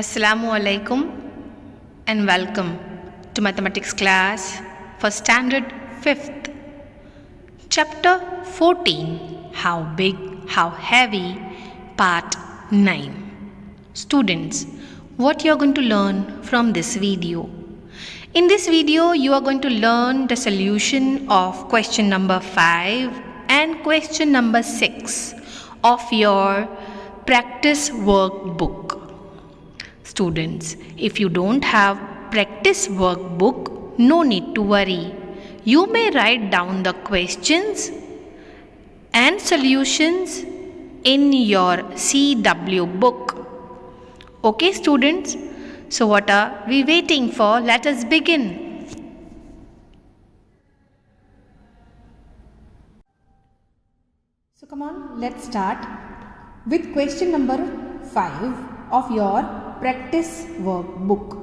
Assalamu alaikum and welcome to mathematics class for standard 5th. Chapter 14, How Big, How Heavy, Part 9. Students, what you are going to learn from this video? In this video, you are going to learn the solution of question number 5 and question number 6 of your practice workbook. Students, if you don't have practice workbook, no need to worry. You may write down the questions and solutions in your CW book. Okay, students? So what are we waiting for? Let us begin. So come on, let's start with question number 5 of your practice workbook.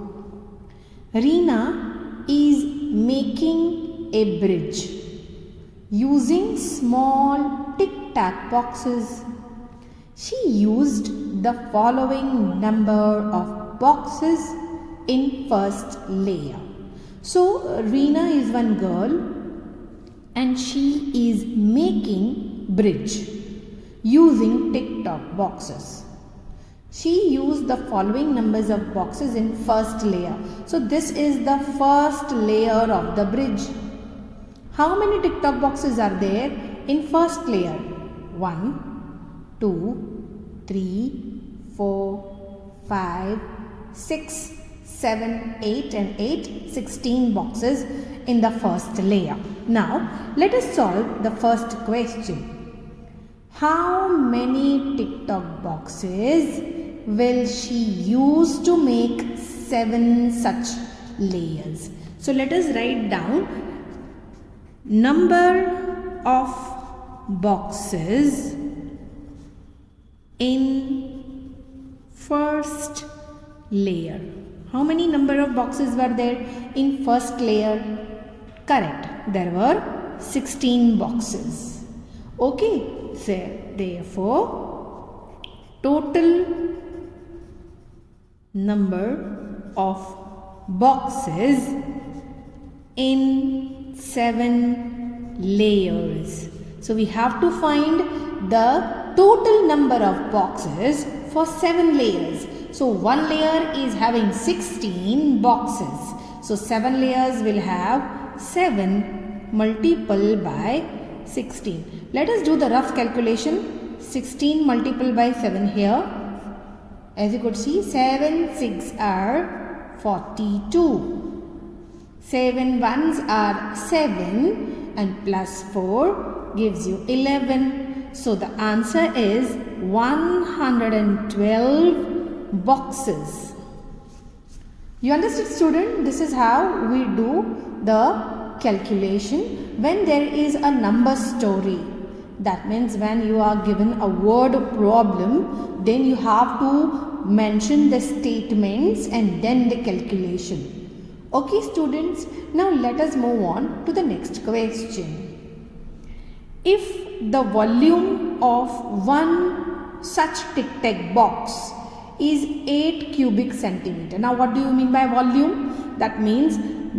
Reena is making a bridge using small tic-tac boxes. She used the following number of boxes in first layer. So Reena is one girl and she is making bridge using tic-tac boxes. She used the following numbers of boxes in first layer. So this is the first layer of the bridge. How many tic-tac boxes are there in first layer? 1, 2, 3, 4, 5, 6, 7, 8 and 8, 16 boxes in the first layer. Now let us solve the first question. How many tic-tac boxes will she use to make 7 such layers? So let us write down number of boxes in first layer. How many number of boxes were there in first layer? Correct. There were 16 boxes. Okay. So therefore, total number of boxes in 7 layers. So we have to find the total number of boxes for 7 layers. So one layer is having 16 boxes. So 7 layers will have 7 multiplied by 16. Let us do the rough calculation. 16 multiplied by 7 here. As you could see, 7 6 are 42. 7 ones are 7 and plus 4 gives you 11. So the answer is 112 boxes. You understood, student? This is how we do the calculation when there is a number story. That means when you are given a word problem, then you have to mention the statements and then the calculation. Okay, students, now let us move on to the next question. If the volume of one such tic-tac box is 8 cubic centimeter. Now what do you mean by volume? That means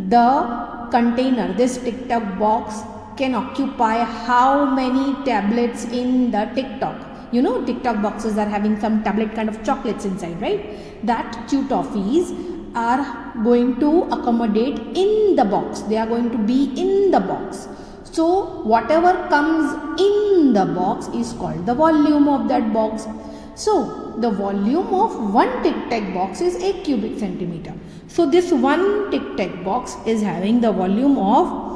the container, this tic-tac box can occupy how many tablets in the tic-tac. You know, tic-tac boxes are having some tablet kind of chocolates inside, right? That chew toffees are going to accommodate in the box. They are going to be in the box. So whatever comes in the box is called the volume of that box. So the volume of one tic-tac box is 8 cubic centimeter. So this one tic-tac box is having the volume of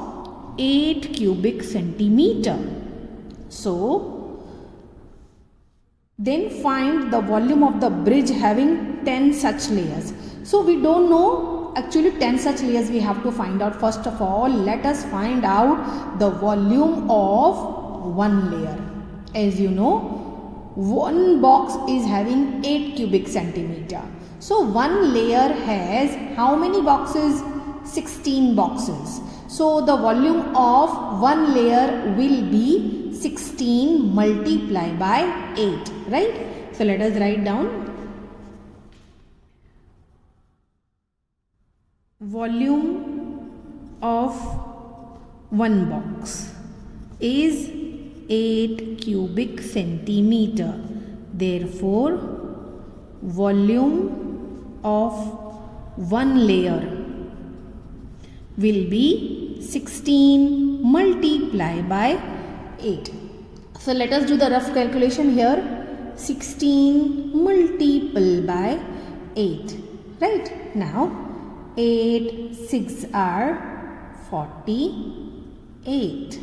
8 cubic centimeter. So then find the volume of the bridge having 10 such layers. So we don't know actually 10 such layers we have to find out. First of all, let us find out the volume of one layer. As you know, one box is having 8 cubic centimeter. So one layer has how many boxes? 16 boxes. So the volume of one layer will be 16 multiplied by 8, right? So let us write down volume of one box is 8 cubic centimeter. Therefore, volume of one layer will be 16 multiplied by 8. So let us do the rough calculation here. 16 multiplied by 8. Right? Now 8 6 are 48.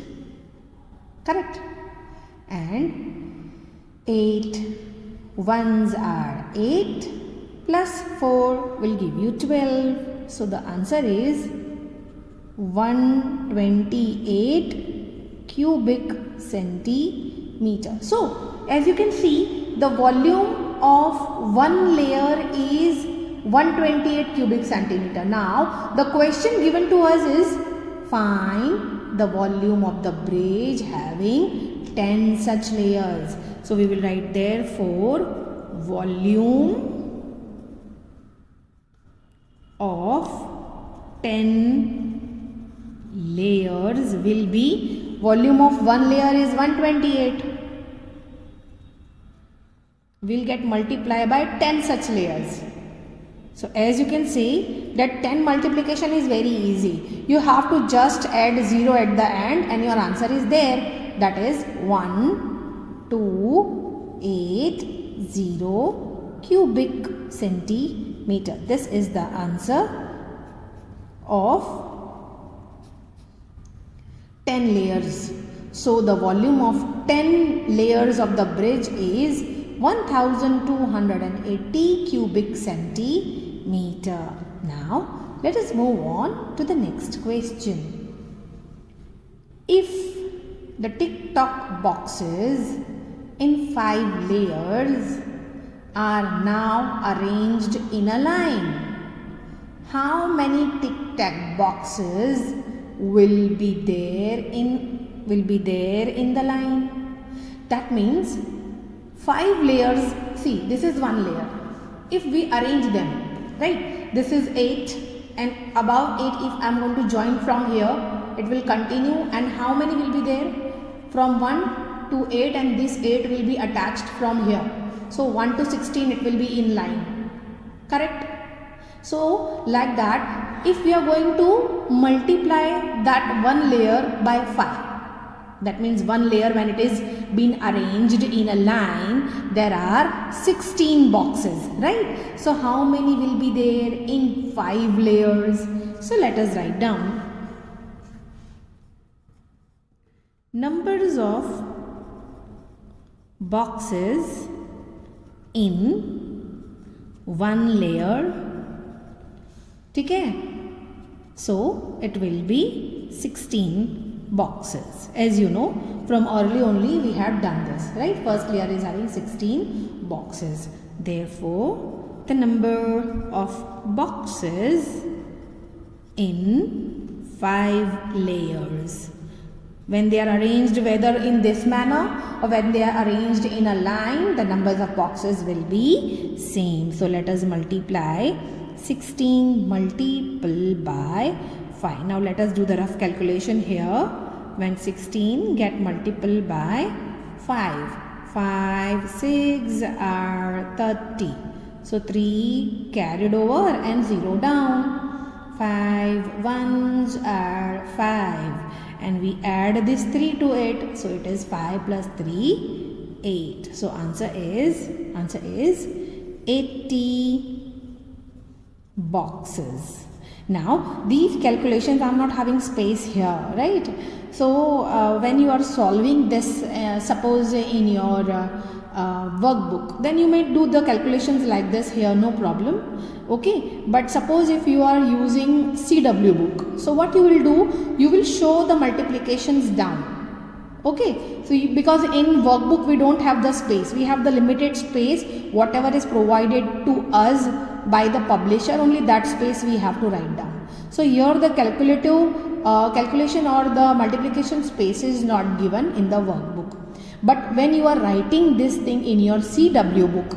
Correct? And 8 ones are 8 plus 4 will give you 12. So the answer is 128 cubic centimeter. So as you can see, the volume of one layer is 128 cubic centimeter. Now the question given to us is find the volume of the bridge having 10 such layers. So we will write therefore volume of 10 layers will be, volume of one layer is 128. We'll get multiplied by 10 such layers. So as you can see that 10 multiplication is very easy. You have to just add 0 at the end and your answer is there. That is 128 cubic centimeter. This is the answer of 10 layers. So the volume of 10 layers of the bridge is 1280 cubic centimeter. Now let us move on to the next question. If the tick-tock boxes in 5 layers are now arranged in a line, how many tic-tac boxes will be there in the line? That means 5 layers. See, this is one layer. If we arrange them, right, this is 8 and above 8 if I am going to join from here, it will continue, and how many will be there? From 1 to 8, and this 8 will be attached from here. So 1 to 16 it will be in line. Correct? So like that, if we are going to multiply that one layer by 5, that means one layer when it is been arranged in a line, there are 16 boxes, right? So how many will be there in 5 layers? So let us write down numbers of boxes in one layer. Okay? So it will be 16 boxes. As you know, from early only we have done this, right? First layer is having 16 boxes. Therefore, the number of boxes in 5 layers, when they are arranged whether in this manner or when they are arranged in a line, the numbers of boxes will be same. So let us multiply 16 multiplied by 5. Now let us do the rough calculation here. When 16 get multiplied by 5, 5 6 are 30. So 3 carried over and 0 down. 5 ones are 5, and we add this 3 to it. So it is 5 plus 3, 8. So answer is 80 boxes. Now these calculations, I am not having space here, right? So when you are solving this, suppose in your workbook, then you may do the calculations like this here, no problem. Okay, but suppose if you are using CW book, so what you will do, you will show the multiplications down. Okay, so because in workbook we don't have the space, we have the limited space, whatever is provided to us by the publisher, only that space we have to write down. So here the calculation or the multiplication space is not given in the workbook. But when you are writing this thing in your CW book,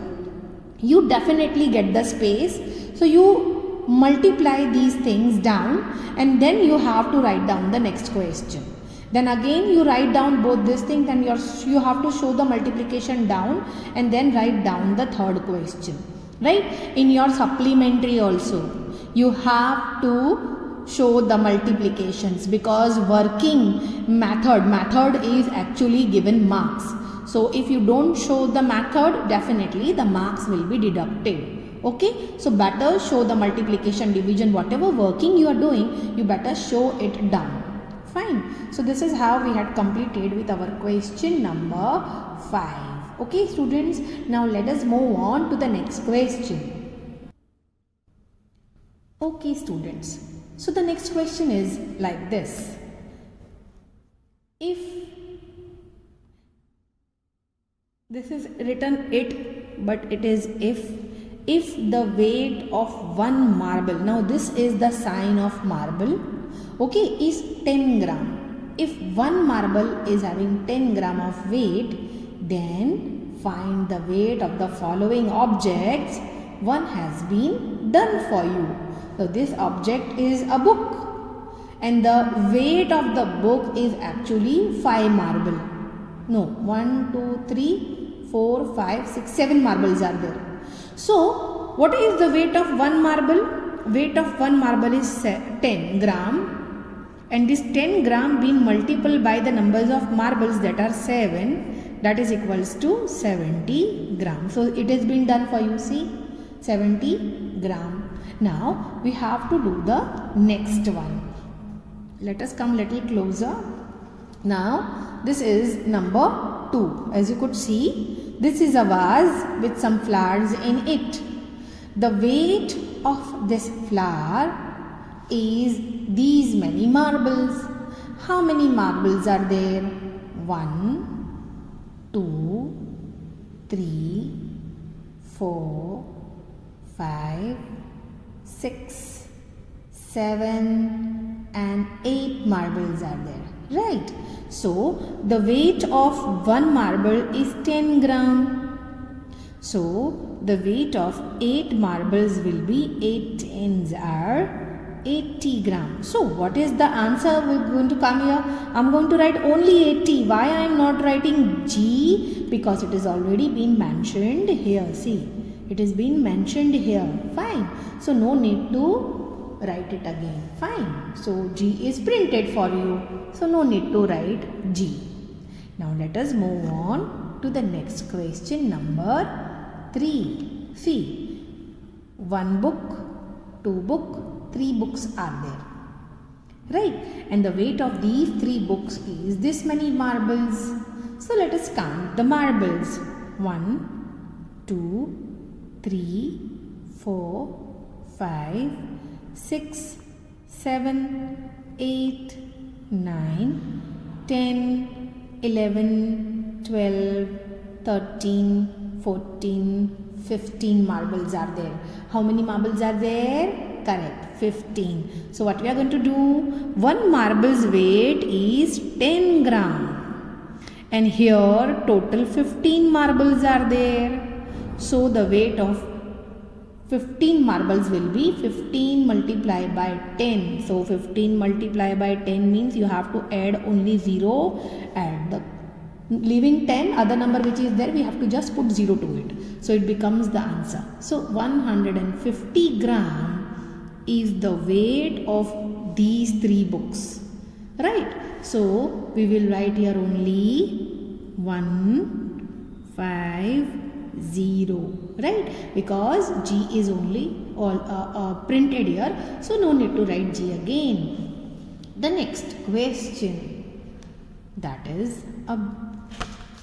you definitely get the space. So you multiply these things down and then you have to write down the next question. Then again you write down both these things and you have to show the multiplication down and then write down the third question. Right? In your supplementary also you have to show the multiplications, because working method is actually given marks. So if you don't show the method, definitely the marks will be deducted. Okay, so better show the multiplication, division, whatever working you are doing, you better show it down. Fine. So this is how we had completed with our question number 5. Okay students, now let us move on to the next question. Okay students, so the next question is like this. If this is written it, but it is if the weight of one marble, now this is the sign of marble, okay, is 10 gram. If one marble is having 10 gram of weight, then find the weight of the following objects. One has been done for you. So this object is a book and the weight of the book is actually 5 marble. No, 1, 2, 3, 4, 5, 6, 7 marbles are there. So, what is the weight of one marble? Weight of one marble is 10 gram, and this 10 gram being multiplied by the numbers of marbles, that are 7, that is equals to 70 gram. So, it has been done for you, see, 70 gram. Now, we have to do the next one. Let us come little closer. Now, this is number 2. As you could see, this is a vase with some flowers in it. The weight of this flower is these many marbles. How many marbles are there? 1, 2, 3, 4, 5, 6, 7 and 8 marbles are there. Right? So, the weight of one marble is 10 gram. So, the weight of 8 marbles will be 8 tens are 80 gram. So, what is the answer going to come here? I am going to write only 80. Why I am not writing G? Because it is already been mentioned here. See, it has been mentioned here. Fine. So, no need to write it again. Fine. So, G is printed for you. So, no need to write G. Now, let us move on to the next question number 3. See, 1 book, 2 book, 3 books are there. Right? And the weight of these 3 books is this many marbles. So, let us count the marbles. 1, 2, 3, 4, 5, 6, 7, 8, 9, 10, 11, 12, 13, 14, 15 marbles are there. How many marbles are there? Correct, 15. So what we are going to do? One marble's weight is 10 gram. And here total 15 marbles are there. So the weight of 15 marbles will be 15 multiplied by 10. So 15 multiplied by 10 means you have to add only 0, add the leaving 10, other number which is there we have to just put 0 to it. So it becomes the answer. So 150 gram is the weight of these 3 books. Right? So we will write here only 1, 5, 0. Right? Because G is only all printed here. So no need to write G again. The next question, that is a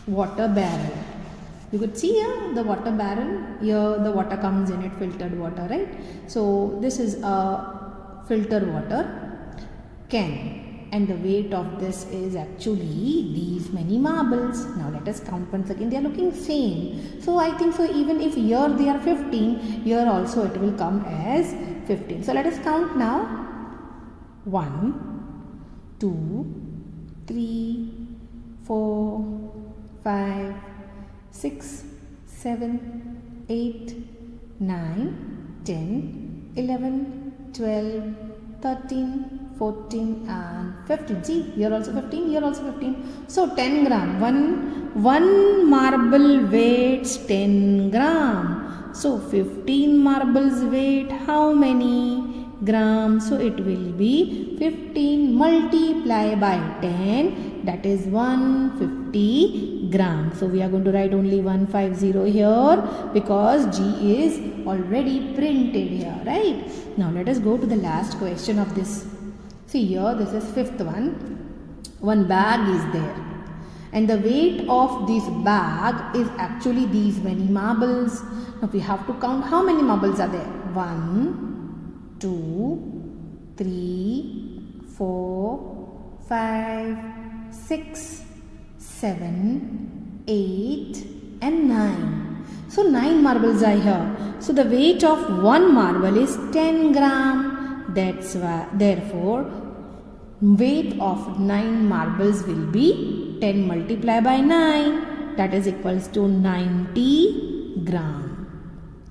water barrel. You could see here the water barrel. Here the water comes in it, filtered water, right? So this is a filtered water can. And the weight of this is actually these many marbles. Now let us count once again. They are looking same. So I think so even if here they are 15, here also it will come as 15. So let us count now. 1, 2, 3, 4, 5, 6, 7, 8, 9, 10, 11, 12, 13, 14 and 15. See, here also 15, here also 15. So 10 gram. One marble weighs 10 gram. So 15 marbles weight how many grams? So it will be 15 multiplied by 10, that is 150 grams. So we are going to write only 150 here because G is already printed here, right? Now let us go to the last question of this. See here, this is fifth one. One bag is there and the weight of this bag is actually these many marbles. Now we have to count how many marbles are there. 1, 2, 3, 4, 5, 6, 7, 8 and 9. So 9 marbles are here. So the weight of one marble is 10 gram. That's why, therefore, weight of 9 marbles will be 10 multiplied by 9. That is equals to 90 gram.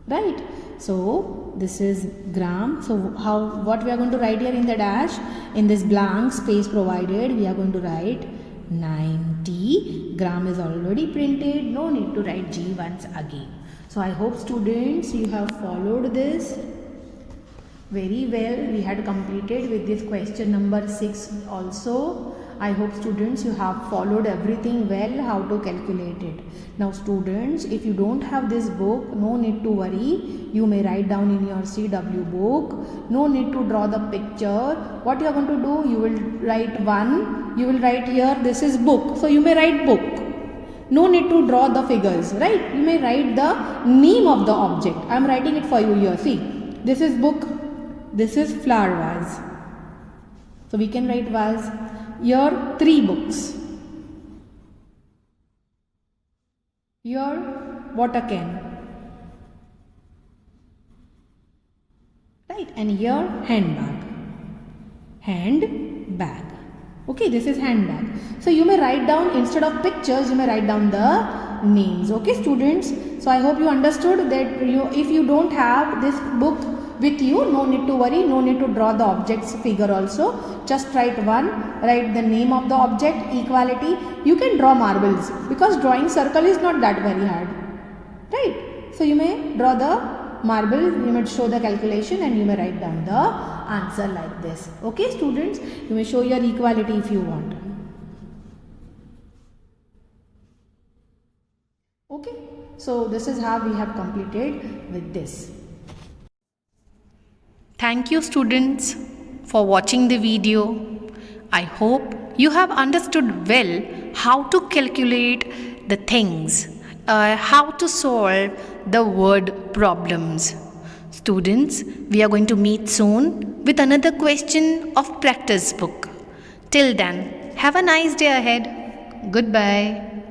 Right? So this is gram. So what we are going to write here in the dash, in this blank space provided, we are going to write 90. Gram is already printed. No need to write G once again. So I hope students you have followed this very well. We had completed with this question number 6 also. I hope students you have followed everything well, how to calculate it. Now students, if you don't have this book, no need to worry. You may write down in your CW book. No need to draw the picture. What you are going to do, you will write one. You will write here, this is book. So you may write book. No need to draw the figures, right? You may write the name of the object. I am writing it for you here. See, this is book. This is flower vase. So we can write vase. Here 3 books. Here water can. Right, and here handbag. Handbag. Okay, this is handbag. So you may write down, instead of pictures, you may write down the names. Okay, students. So I hope you understood that if you don't have this book with you, no need to worry, no need to draw the object's figure also. Just write one, write the name of the object, equality. You can draw marbles because drawing circle is not that very hard. Right? So you may draw the marble, you may show the calculation and you may write down the answer like this. Okay students, you may show your equality if you want. Okay, so this is how we have completed with this. Thank you students for watching the video. I hope you have understood well how to calculate the things, how to solve the word problems. Students, we are going to meet soon with another question of practice book. Till then, have a nice day ahead. Goodbye.